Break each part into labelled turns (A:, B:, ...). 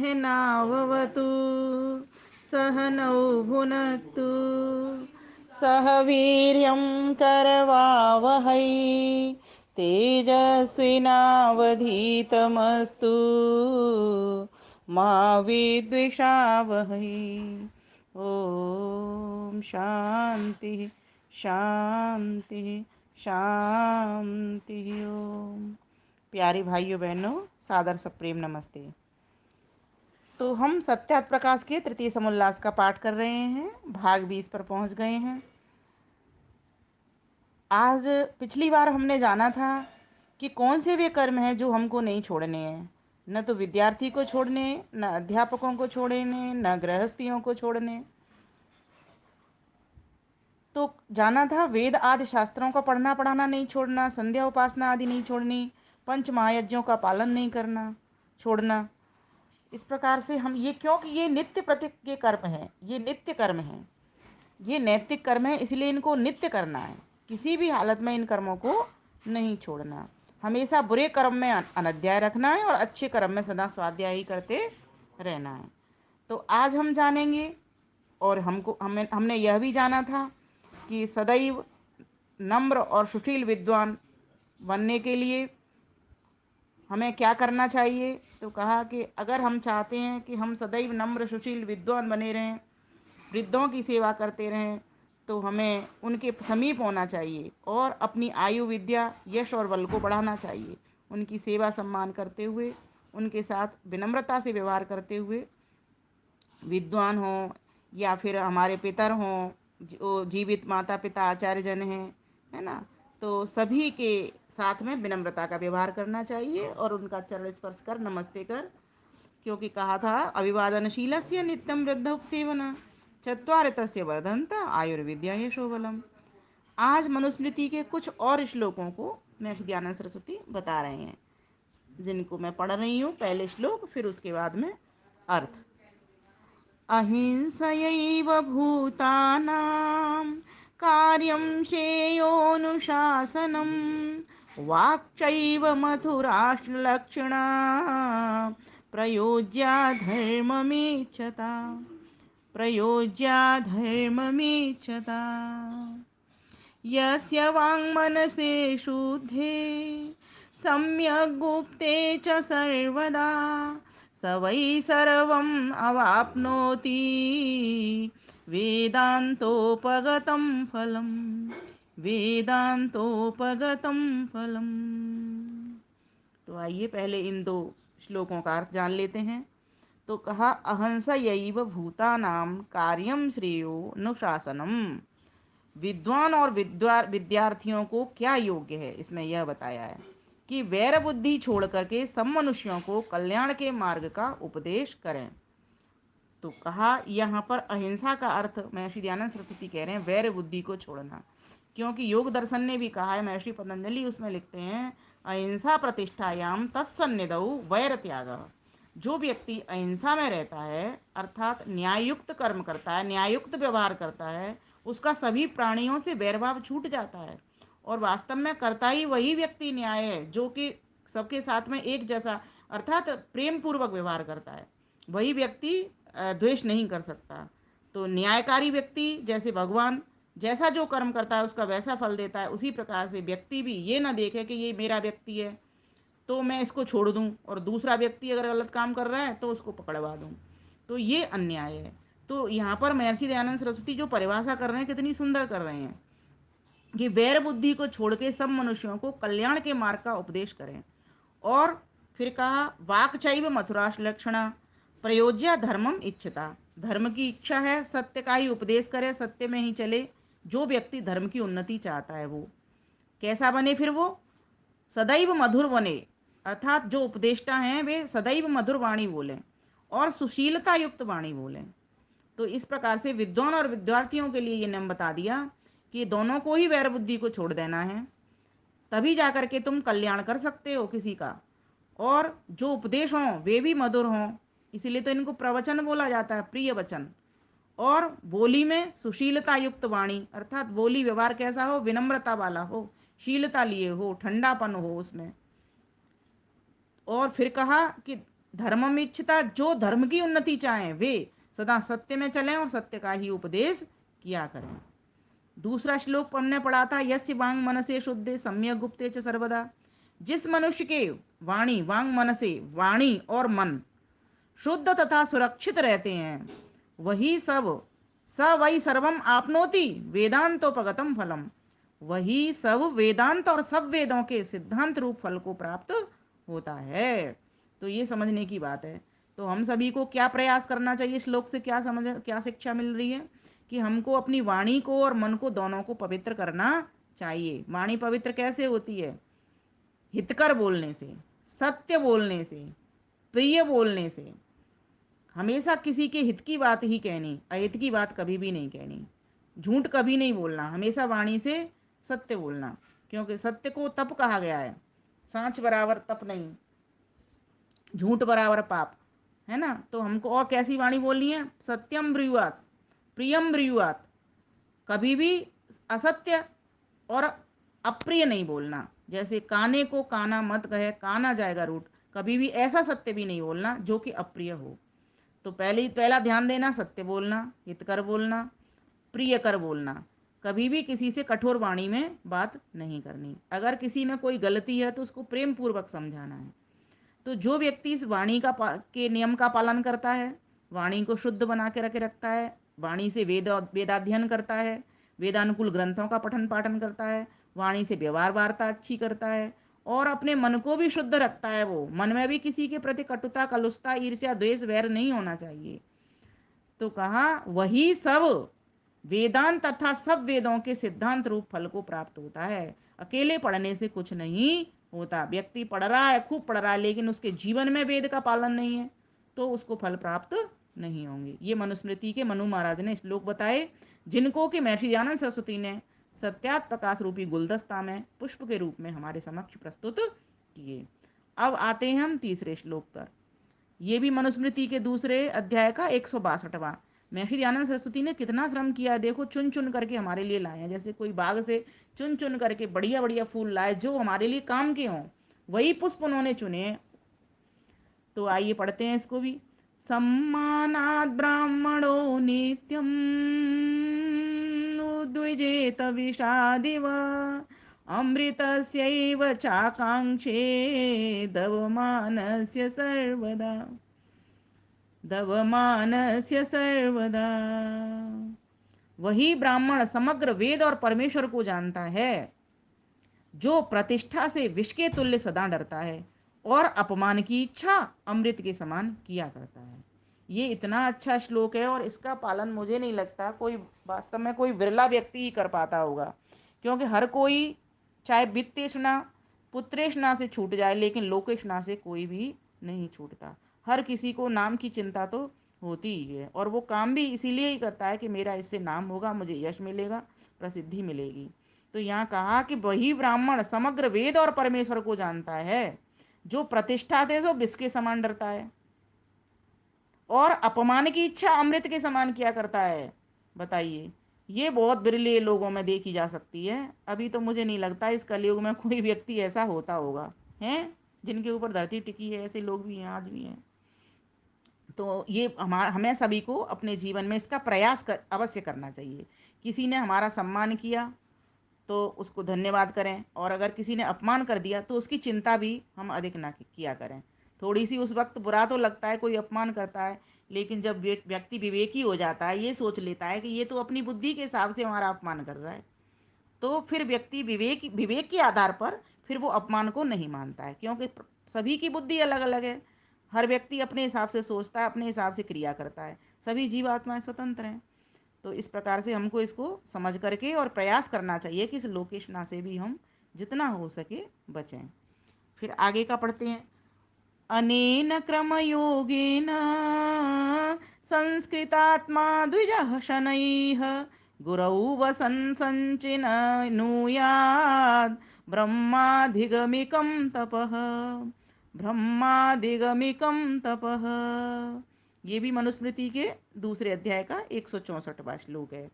A: सहनाववतु सहनौ भुनक्तु सह वीर्यं करवावहै तेजस्विनावधीतमस्तु मा विद्विषावहै। ओम शांति शांति शांति। ओम। प्यारे भाइयों बहनों, सादर सप्रेम नमस्ते। तो हम सत्यात प्रकाश के तृतीय समुल्लास का पाठ कर रहे हैं, भाग 20 पर पहुंच गए हैं। आज पिछली बार हमने जाना था कि कौन से वे कर्म हैं जो हमको नहीं छोड़ने हैं। न तो विद्यार्थी को छोड़ने, न अध्यापकों को छोड़ने, न गृहस्थियों को छोड़ने। तो जाना था वेद आदि शास्त्रों का पढ़ना पढ़ाना नहीं छोड़ना, संध्या उपासना आदि नहीं छोड़नी, पंच महायज्ञों का पालन नहीं करना छोड़ना। इस प्रकार से हम ये, क्योंकि ये नित्य प्रति के कर्म हैं, ये नित्य कर्म हैं, ये नैतिक कर्म है, इसलिए इनको नित्य करना है। किसी भी हालत में इन कर्मों को नहीं छोड़ना। हमेशा बुरे कर्म में अनध्याय रखना है और अच्छे कर्म में सदा स्वाध्याय ही करते रहना है। तो आज हम जानेंगे, और हमने यह भी जाना था कि सदैव नम्र और सुशील विद्वान बनने के लिए हमें क्या करना चाहिए। तो कहा कि अगर हम चाहते हैं कि हम सदैव नम्र सुशील विद्वान बने रहें, वृद्धों की सेवा करते रहें, तो हमें उनके समीप होना चाहिए और अपनी आयु विद्या यश और बल को बढ़ाना चाहिए। उनकी सेवा सम्मान करते हुए, उनके साथ विनम्रता से व्यवहार करते हुए, विद्वान हों या फिर हमारे पितर हों, जो जीवित माता पिता आचार्य जन हैं, है ना, तो सभी के साथ में विनम्रता का व्यवहार करना चाहिए और उनका चरण स्पर्श कर नमस्ते कर, क्योंकि कहा था अभिवादनशीलस्य नित्यं वृद्ध उपसेवना चत्वारि तस्य वर्धन्त आयुर्विद्या यशोबलम। आज मनुस्मृति के कुछ और श्लोकों को महर्षि दयानंद सरस्वती बता रहे हैं, जिनको मैं पढ़ रही हूँ। पहले श्लोक, फिर उसके बाद में अर्थ। अहिंसयैव भूतानां कार्यं श्रेयोऽनुशासनं वाक्चैव मथुराश्लक्षणा प्रयोज्या धर्ममेच्छता प्रयोज्या धर्ममेच्छता। यस्य वाङ्मनसे शुद्धे सम्यग् गुप्ते च सर्वदा स वै सर्वम् अवाप्नोति वेदान्तोपगतं फलम् वेदान्तोपगतं फलम्। तो आइए पहले इन दो श्लोकों का अर्थ जान लेते हैं। तो कहा अहंसयैव भूतानां कार्यं श्रेयो अनुशासनम। विद्वान और विद्यार्थियों को क्या योग्य है, इसमें यह बताया है कि वैर बुद्धि छोड़ करके सब मनुष्यों को कल्याण के मार्ग का उपदेश करें। तो कहा यहाँ पर अहिंसा का अर्थ महर्षि दयानंद सरस्वती कह रहे हैं वैर बुद्धि को छोड़ना, क्योंकि योग दर्शन ने भी कहा है, महर्षि पतंजलि उसमें लिखते हैं अहिंसा प्रतिष्ठायाम तत्सन्निधौ वैर त्याग। जो व्यक्ति अहिंसा में रहता है, अर्थात न्यायुक्त कर्म करता है, न्यायुक्त व्यवहार करता है, उसका सभी प्राणियों से वैरभाव छूट जाता है और वास्तव में करता ही वही व्यक्ति न्याय है जो कि सबके साथ में एक जैसा, अर्थात प्रेम पूर्वक व्यवहार करता है। वही व्यक्ति द्वेष नहीं कर सकता। तो न्यायकारी व्यक्ति, जैसे भगवान जैसा जो कर्म करता है उसका वैसा फल देता है, उसी प्रकार से व्यक्ति भी ये ना देखे कि ये मेरा व्यक्ति है तो मैं इसको छोड़ दूं और दूसरा व्यक्ति अगर गलत काम कर रहा है तो उसको पकड़वा दूं, तो ये अन्याय है। तो यहाँ पर महर्षि दयानंद सरस्वती जो परिभाषा कर रहे हैं कितनी सुंदर कर रहे हैं कि वैर बुद्धि को छोड़ के सब मनुष्यों को कल्याण के मार्ग का उपदेश करें। और फिर कहा वाक्चैव मथुराश्लक्षणा प्रयोज्या धर्मम इच्छता। धर्म की इच्छा है, सत्य का ही उपदेश करे, सत्य में ही चले। जो व्यक्ति धर्म की उन्नति चाहता है वो कैसा बने, फिर वो सदैव मधुर बने, अर्थात जो उपदेष्टा हैं वे सदैव मधुर वाणी बोलें और सुशीलता युक्त वाणी बोलें। तो इस प्रकार से विद्वान और विद्यार्थियों के लिए ये नियम बता दिया कि दोनों को ही वैर बुद्धि को छोड़ देना है, तभी जाकर के तुम कल्याण कर सकते हो किसी का। और जो उपदेश हों वे भी मधुर हों, इसीलिए तो इनको प्रवचन बोला जाता है, प्रिय वचन। और बोली में सुशीलता युक्त वाणी, अर्थात बोली व्यवहार कैसा हो, विनम्रता वाला हो, शीलता लिए हो, ठंडापन हो उसमें। और फिर कहा कि धर्ममिच्छता, जो धर्म की उन्नति चाहें वे सदा सत्य में चलें और सत्य का ही उपदेश किया करें। दूसरा श्लोक हमने पढ़ा था, यस्य वांग मनसे शुद्धे सम्यक गुप्ते च सर्वदा। जिस मनुष्य के वाणी, वांग मनसे, वाणी और मन शुद्ध तथा सुरक्षित रहते हैं, वही सब स वही सर्वम आपनोति वेदांतोपगतम फलम, वही सब वेदांत और सब वेदों के सिद्धांत रूप फल को प्राप्त होता है। तो ये समझने की बात है। तो हम सभी को क्या प्रयास करना चाहिए, श्लोक से क्या समझ, क्या शिक्षा मिल रही है कि हमको अपनी वाणी को और मन को दोनों को पवित्र करना चाहिए। वाणी पवित्र कैसे होती है? हितकर बोलने से, सत्य बोलने से, प्रिय बोलने से। हमेशा किसी के हित की बात ही कहनी, अहित की बात कभी भी नहीं कहनी। झूठ कभी नहीं बोलना, हमेशा वाणी से सत्य बोलना, क्योंकि सत्य को तप कहा गया है। सांच बराबर तप नहीं, झूठ बराबर पाप, है ना। तो हमको और कैसी वाणी बोलनी है? सत्यम ब्रूयात, प्रियम ब्रूयात, कभी भी असत्य और अप्रिय नहीं बोलना। जैसे काने को काना मत कहे, काना जाएगा रूठ। कभी भी ऐसा सत्य भी नहीं बोलना जो कि अप्रिय हो। तो पहला ध्यान देना, सत्य बोलना, हितकर बोलना, प्रिय कर बोलना। कभी भी किसी से कठोर वाणी में बात नहीं करनी। अगर किसी में कोई गलती है तो उसको प्रेम पूर्वक समझाना है। तो जो व्यक्ति इस वाणी के नियम का पालन करता है, वाणी को शुद्ध बना के रखता है, वाणी से वेदाध्ययन करता है, वेदानुकूल ग्रंथों का पठन पाठन करता है, वाणी से व्यवहार वार्ता अच्छी करता है और अपने मन को भी शुद्ध रखता है। वो मन में भी किसी के प्रति कटुता, कलुषता, ईर्ष्या, द्वेष, वैर नहीं होना चाहिए। तो कहा वही सब वेदांत तथा सब वेदों के सिद्धांत रूप फल को प्राप्त होता है। अकेले पढ़ने से कुछ नहीं होता। व्यक्ति पढ़ रहा है, खूब पढ़ रहा है, लेकिन उसके जीवन में वेद का पालन नहीं है तो उसको फल प्राप्त नहीं होंगे। ये मनुस्मृति के मनु महाराज ने श्लोक बताए, जिनको कि महर्षि दयानंद सरस्वती ने सत्यात प्रकाश रूपी गुलदस्ता में पुष्प के रूप में हमारे समक्ष प्रस्तुत किए। अब आते हैं हम तीसरे श्लोक पर। ये भी मनुस्मृति के दूसरे अध्याय का 162वां। महर्षि दयानंद सरस्वती ने कितना श्रम किया, देखो चुन चुन करके हमारे लिए लाए हैं। जैसे कोई बाग से चुन चुन करके बढ़िया बढ़िया फूल लाए जो हमारे लिए काम के हों, वही पुष्प उन्होंने चुने। तो आइए पढ़ते हैं इसको भी। सम्मानात् ब्राह्मणो नित्यम उद्विजेत विषादिव अमृतस्यैव चाकांक्षे दवमानस्य सर्वदा, दवमानस्य सर्वदा। वही ब्राह्मण समग्र वेद और परमेश्वर को जानता है, जो प्रतिष्ठा से विष के तुल्य सदा डरता है और अपमान की इच्छा अमृत के समान किया करता है। ये इतना अच्छा श्लोक है और इसका पालन मुझे नहीं लगता कोई, वास्तव में कोई विरला व्यक्ति ही कर पाता होगा। क्योंकि हर कोई चाहे वित्तेषणा पुत्रेषणा से छूट जाए, लेकिन लोकेषणा से कोई भी नहीं छूटता। हर किसी को नाम की चिंता तो होती ही है और वो काम भी इसीलिए ही करता है कि मेरा इससे नाम होगा, मुझे यश मिलेगा, प्रसिद्धि मिलेगी। तो यहाँ कहा कि वही ब्राह्मण समग्र वेद और परमेश्वर को जानता है, जो प्रतिष्ठा थे सो विष के समान डरता है और अपमान की इच्छा अमृत के समान किया करता है। बताइए, ये बहुत बिरले लोगों में देखी जा सकती है। अभी तो मुझे नहीं लगता इस कलयुग में कोई व्यक्ति ऐसा होता होगा, हैं जिनके ऊपर धरती टिकी है। ऐसे लोग भी हैं, आज भी हैं। तो ये हमें सभी को अपने जीवन में इसका प्रयास अवश्य करना चाहिए। किसी ने हमारा सम्मान किया तो उसको धन्यवाद करें, और अगर किसी ने अपमान कर दिया तो उसकी चिंता भी हम अधिक ना किया करें। थोड़ी सी उस वक्त बुरा तो लगता है, कोई अपमान करता है, लेकिन जब व्यक्ति विवेकी हो जाता है, ये सोच लेता है कि ये तो अपनी बुद्धि के हिसाब से हमारा अपमान कर रहा है, तो फिर व्यक्ति विवेक विवेक के आधार पर फिर वो अपमान को नहीं मानता है। क्योंकि सभी की बुद्धि अलग अलग है, हर व्यक्ति अपने हिसाब से सोचता है, अपने हिसाब से क्रिया करता है। सभी जीवात्माएं स्वतंत्र हैं। तो इस प्रकार से हमको इसको समझ करके और प्रयास करना चाहिए कि इस लोकेशना से भी हम जितना हो सके बचें। फिर आगे का पढ़ते हैं। अनेन क्रमयोगेन संस्कृतात्मा द्विजः शनैः गुरौ वसन् संचिनूयात् ब्रह्माधिगमिकं तपः, ब्रह्मादिगमिकं तपः। ये भी मनुस्मृति के दूसरे अध्याय का 164वां श्लोक है।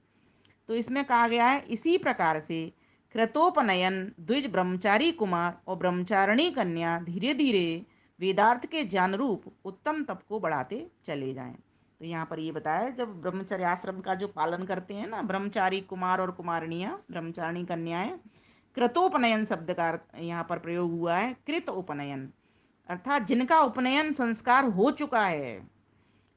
A: तो इसमें कहा गया है, इसी प्रकार से कृतोपनयन द्विज ब्रह्मचारी कुमार और ब्रह्मचारिणी कन्या धीरे धीरे वेदार्थ के ज्ञान रूप उत्तम तप को बढ़ाते चले जाएं। तो यहाँ पर ये बताया, जब ब्रह्मचर्य आश्रम का जो पालन करते हैं ना ब्रह्मचारी कुमार और कुमारिणियां, ब्रह्मचारिणी कन्याएं, कृतोपनयन शब्द का यहाँ पर प्रयोग हुआ है, कृत उपनयन, अर्थात जिनका उपनयन संस्कार हो चुका है,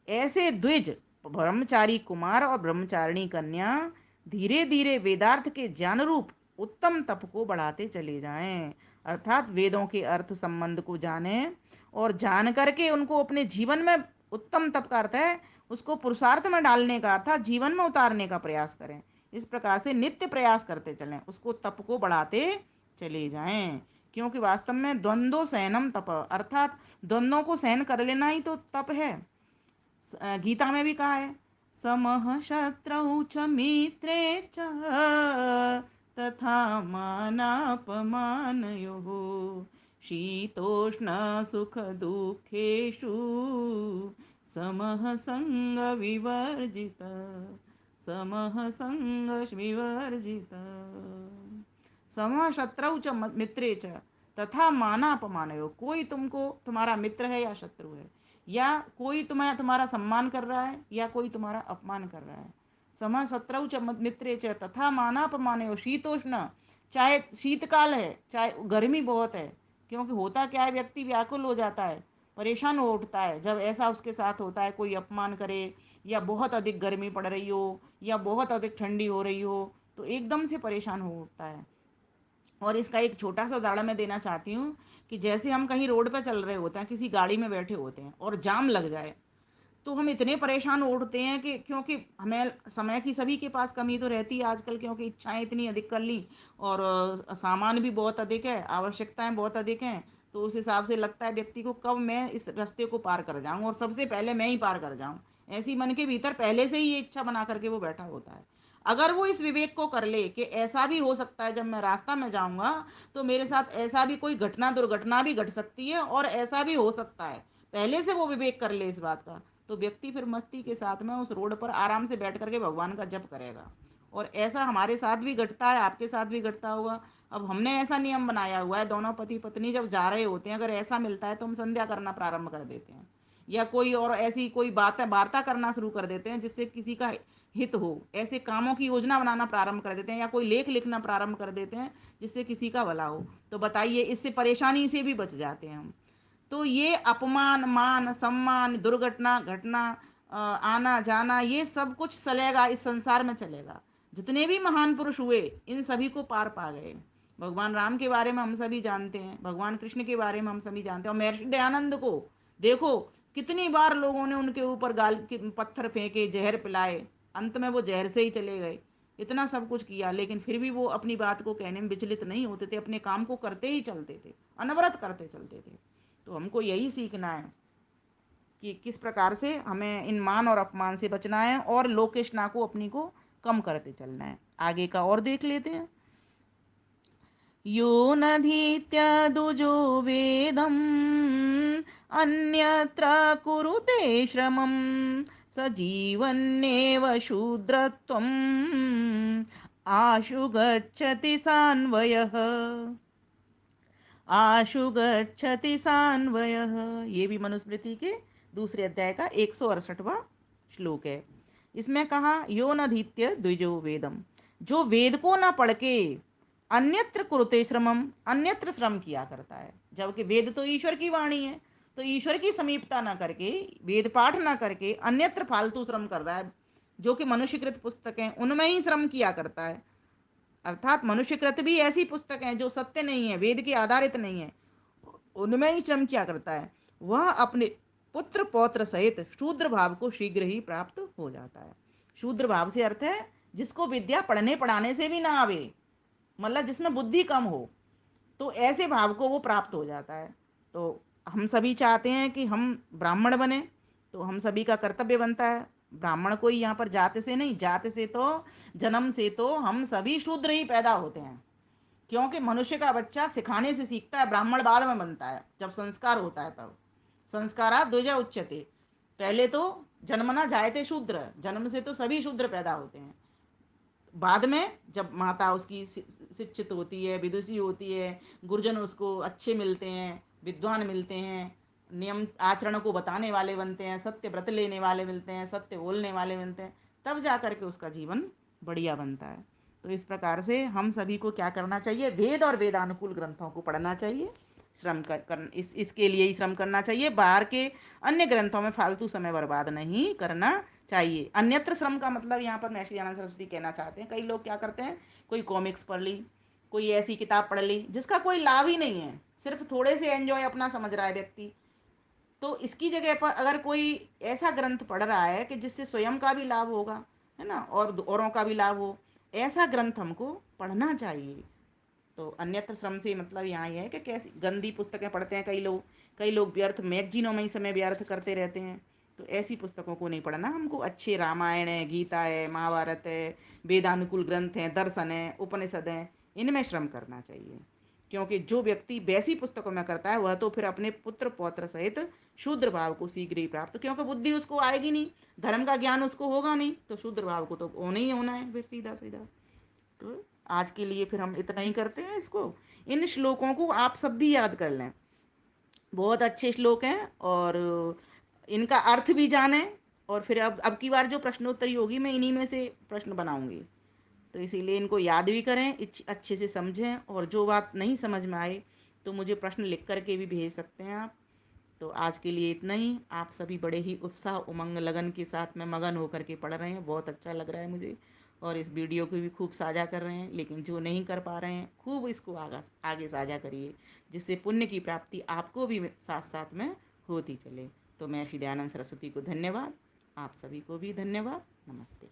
A: ऐसे द्विज ब्रह्मचारी कुमार और ब्रह्मचारिणी कन्या धीरे धीरे वेदार्थ के ज्ञान रूप उत्तम तप को बढ़ाते चले जाएं, अर्थात वेदों के अर्थ संबंध को जाने और जान करके उनको अपने जीवन में, उत्तम तप का अर्थ है उसको पुरुषार्थ में डालने का, अर्थात जीवन में उतारने का प्रयास करें। इस प्रकार से नित्य प्रयास करते चलें, उसको तप को बढ़ाते चले जाएं। क्योंकि वास्तव में द्वंद्व सहनम तप, अर्थात द्वंद्वों को सहन कर लेना ही तो तप है। गीता में भी कहा है, समः शत्रौ च मित्रे च तथा मानापमानयोः शीतोष्ण सुख दुःखेषु समः संग विवर्जित, समः संग विवर्जित। समः शत्रौ च मित्रे च तथा मानापमानयो, कोई तुमको तुम्हारा मित्र है या शत्रु है, या कोई तुम्हें तुम्हारा सम्मान कर रहा है या कोई तुम्हारा अपमान कर रहा है। सम शत्रु च मित्रे च तथा मानापमानयो शीतोष्ण, चाहे शीतकाल है चाहे गर्मी बहुत है, क्योंकि होता क्या है, व्यक्ति व्याकुल हो जाता है, परेशान हो उठता है जब ऐसा उसके साथ होता है, कोई अपमान करे या बहुत अधिक गर्मी पड़ रही हो या बहुत अधिक ठंडी हो रही हो, तो एकदम से परेशान हो उठता है। और इसका एक छोटा सा उदाहरण मैं देना चाहती हूँ कि जैसे हम कहीं रोड पर चल रहे होते हैं, किसी गाड़ी में बैठे होते हैं और जाम लग जाए, तो हम इतने परेशान उठते हैं कि, क्योंकि हमें समय की सभी के पास कमी तो रहती है आजकल, क्योंकि इच्छाएं इतनी अधिक कर ली और सामान भी बहुत अधिक है, आवश्यकताएं बहुत अधिक हैं, तो उस हिसाब से लगता है व्यक्ति को कब मैं इस रास्ते को पार कर जाऊं और सबसे पहले मैं ही पार कर जाऊं, ऐसी मन के भीतर पहले से ही ये इच्छा बना करके वो बैठा होता है। अगर वो इस विवेक को कर ले कि ऐसा भी हो सकता है, जब मैं रास्ता में जाऊंगा तो मेरे साथ ऐसा भी कोई घटना दुर्घटना भी घट सकती है और ऐसा भी हो सकता है, पहले से वो विवेक कर ले इस बात का, तो व्यक्ति फिर मस्ती के साथ में उस रोड पर आराम से बैठ करके भगवान का जप करेगा। और ऐसा हमारे साथ भी घटता है, आपके साथ भी घटता होगा। अब हमने ऐसा नियम बनाया हुआ है, दोनों पति पत्नी जब जा रहे होते हैं, अगर ऐसा मिलता है तो हम संध्या करना प्रारंभ कर देते हैं, या कोई और ऐसी कोई बात वार्ता करना शुरू कर देते हैं जिससे किसी का हित हो, ऐसे कामों की योजना बनाना प्रारंभ कर देते हैं, या कोई लेख लिखना प्रारंभ कर देते हैं जिससे किसी का भला हो। तो बताइए, इससे परेशानी से भी बच जाते हैं हम। तो ये अपमान मान सम्मान दुर्घटना घटना, आना जाना, ये सब कुछ चलेगा, इस संसार में चलेगा। जितने भी महान पुरुष हुए इन सभी को पार पा गए। भगवान राम के बारे में हम सभी जानते हैं, भगवान कृष्ण के बारे में हम सभी जानते हैं, और महर्षि दयानंद को देखो, कितनी बार लोगों ने उनके ऊपर गाल के पत्थर फेंके, जहर पिलाए, अंत में वो जहर से ही चले गए। इतना सब कुछ किया लेकिन फिर भी वो अपनी बात को कहने में विचलित नहीं होते थे, अपने काम को करते ही चलते थे, अनवरत करते चलते थे। तो हमको यही सीखना है कि किस प्रकार से हमें इन मान और अपमान से बचना है और लोकेशना को अपनी को कम करते चलना है। आगे का और देख लेते हैं। यो नधीत्य वेदम अन्यत्र कुरुते श्रमं स जीवन्नेव शूद्रत्वम् आशु गच्छति सान्वयः, आशु गच्छति सान्वयः। ये भी मनुस्मृति के दूसरे अध्याय का 168वां श्लोक है। इसमें कहा, यो नधीत्य द्विजो वेदम, जो वेद को ना पढ़ के अन्यत्र कुरुते श्रमम, अन्यत्र श्रम किया करता है, जबकि वेद तो ईश्वर की वाणी है, तो ईश्वर की समीपता ना करके, वेद पाठ ना करके अन्यत्र फालतू श्रम कर रहा है, जो कि मनुष्यकृत पुस्तक हैं उनमें ही श्रम किया करता है। अर्थात मनुष्यकृत भी ऐसी पुस्तक हैं जो सत्य नहीं है, वेद के आधारित नहीं है, उनमें ही श्रम किया करता है, वह अपने पुत्र पौत्र सहित शूद्र भाव को शीघ्र ही प्राप्त हो जाता है। शूद्र भाव से अर्थ है जिसको विद्या पढ़ने पढ़ाने से भी ना आवे, मतलब जिसमें बुद्धि कम हो, तो ऐसे भाव को वो प्राप्त हो जाता है। तो हम सभी चाहते हैं कि हम ब्राह्मण बने, तो हम सभी का कर्तव्य बनता है, ब्राह्मण कोई यहाँ पर जाति से नहीं, जाति से तो जन्म से तो हम सभी शूद्र ही पैदा होते हैं, क्योंकि मनुष्य का बच्चा सिखाने से सीखता है, ब्राह्मण बाद में बनता है, जब संस्कार होता है तब। संस्कारा द्विजा उच्यते, पहले तो जन्मना जायते शूद्र, जन्म से तो सभी शूद्र पैदा होते हैं, बाद में जब माता उसकी शिक्षित होती है, विदुषी होती है, गुरुजन उसको अच्छे मिलते हैं, विद्वान मिलते हैं, नियम आचरण को बताने वाले बनते हैं, सत्य व्रत लेने वाले मिलते हैं, सत्य बोलने वाले मिलते हैं, तब जा कर के उसका जीवन बढ़िया बनता है। तो इस प्रकार से हम सभी को क्या करना चाहिए, वेद और वेदानुकूल ग्रंथों को पढ़ना चाहिए, श्रम इसके लिए ही श्रम करना चाहिए। बाहर के अन्य ग्रंथों में फालतू समय बर्बाद नहीं करना चाहिए। अन्यत्र श्रम का मतलब यहाँ पर महर्षि दयानंद सरस्वती कहना चाहते हैं, कई लोग क्या करते हैं, कोई कॉमिक्स पढ़ ली, कोई ऐसी किताब पढ़ ली जिसका कोई लाभ ही नहीं है, सिर्फ थोड़े से एंजॉय अपना समझ रहा है व्यक्ति। तो इसकी जगह पर अगर कोई ऐसा ग्रंथ पढ़ रहा है कि जिससे स्वयं का भी लाभ होगा, है ना, और औरों का भी लाभ हो, ऐसा ग्रंथ हमको पढ़ना चाहिए। तो अन्यत्र श्रम से मतलब यहाँ ये है कि कैसी गंदी पुस्तकें पढ़ते हैं कई लोग व्यर्थ मैगजीनों में ही समय व्यर्थ करते रहते हैं। तो ऐसी पुस्तकों को नहीं पढ़ना हमको, अच्छे रामायण है, गीता है, महाभारत है, वेदानुकूल ग्रंथ हैं, दर्शन है, उपनिषद हैं, इनमें श्रम करना चाहिए। क्योंकि जो व्यक्ति वैसी पुस्तकों में करता है वह तो फिर अपने पुत्र पौत्र सहित शूद्र भाव को शीघ्र ही प्राप्त, क्योंकि बुद्धि उसको आएगी नहीं, धर्म का ज्ञान उसको होगा नहीं, तो शूद्र भाव को तो होना ही होना है फिर सीधा सीधा। तो आज के लिए फिर हम इतना ही करते हैं इसको। इन श्लोकों को आप सब भी याद कर लें, बहुत अच्छे श्लोक हैं, और इनका अर्थ भी जानें। और फिर अब की बार जो प्रश्नोत्तरी होगी मैं इन्हीं में से प्रश्न बनाऊंगी, तो इसीलिए इनको याद भी करें, अच्छे से समझें, और जो बात नहीं समझ में आए तो मुझे प्रश्न लिख करके भी भेज सकते हैं आप। तो आज के लिए इतना ही। आप सभी बड़े ही उत्साह उमंग लगन के साथ में मगन होकर के पढ़ रहे हैं, बहुत अच्छा लग रहा है मुझे। और इस वीडियो को भी खूब साझा कर रहे हैं, लेकिन जो नहीं कर पा रहे हैं खूब इसको आगे आगे साझा करिए, जिससे पुण्य की प्राप्ति आपको भी साथ साथ में होती चले। तो मैं श्री दयानंद सरस्वती को धन्यवाद, आप सभी को भी धन्यवाद, नमस्ते।